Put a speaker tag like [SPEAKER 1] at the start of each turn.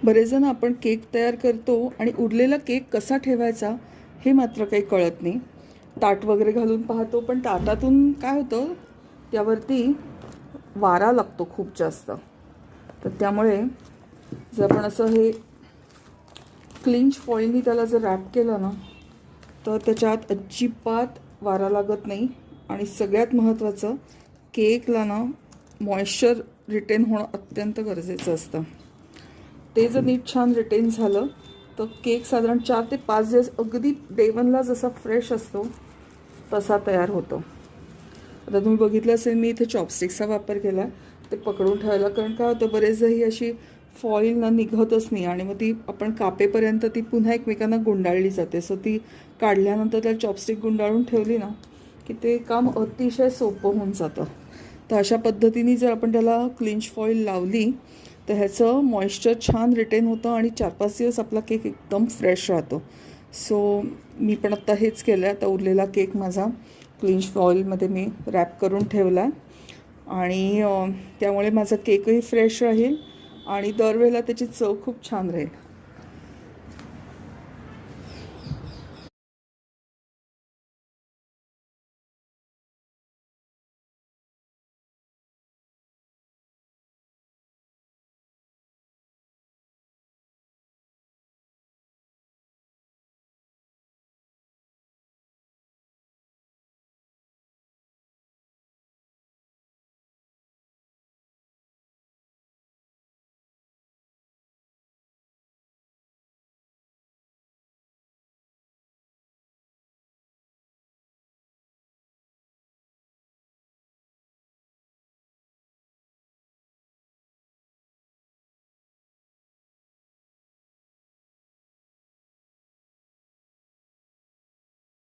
[SPEAKER 1] बरेच जण आपण केक तयार करतो आणि उरलेला केक कसा ठेवायचा हे मात्र काही कळत नाही. ताट वगैरे घालून पाहतो, पण ताटातून काय होतं, त्यावरती वारा लागतो खूप जास्त. तर त्यामुळे जर आपण असं हे क्लिंच फॉईलनी त्याला जर रॅप केलं ना, तर त्याच्यात अजिबात वारा लागत नाही. आणि सगळ्यात महत्त्वाचं, केकला ना मॉइश्चर रिटेन होणं अत्यंत गरजेचं असतं. ते जर नीट छान रिटेन झालं तर केक साधारण 4 ते 5 दिवस अगदी डे 1ला जसा फ्रेश असतो तसा तयार होतो. आता तुम्ही बघितलं असेल, मी इथे चॉपस्टिक्सचा वापर केला ते पकडून ठेवायला. कारण काय होतं, बरेचदा ही अशी फॉईल ना निघतच नाही आणि मग ती आपण कापेपर्यंत ती पुन्हा एकमेकांना गुंडाळली जाते. सो ती काढल्यानंतर त्या चॉपस्टिक गुंडाळून ठेवली ना की ते काम अतिशय सोपं होऊन जातं. तर अशा पद्धतीने जर आपण त्याला क्लिंच फॉईल लावली तर ह्याचं मॉइश्चर छान रिटेन होतं आणि 4-5 दिवस आपला केक एकदम फ्रेश राहतो. सो मी पण आत्ता हेच केलं आहे. आता उरलेला केक माझा क्लिंच फॉईलमध्ये मी रॅप करून ठेवला आहे आणि त्यामुळे माझा केकही फ्रेश राहील आणि दरवेळेला त्याची चव खूप छान राहील.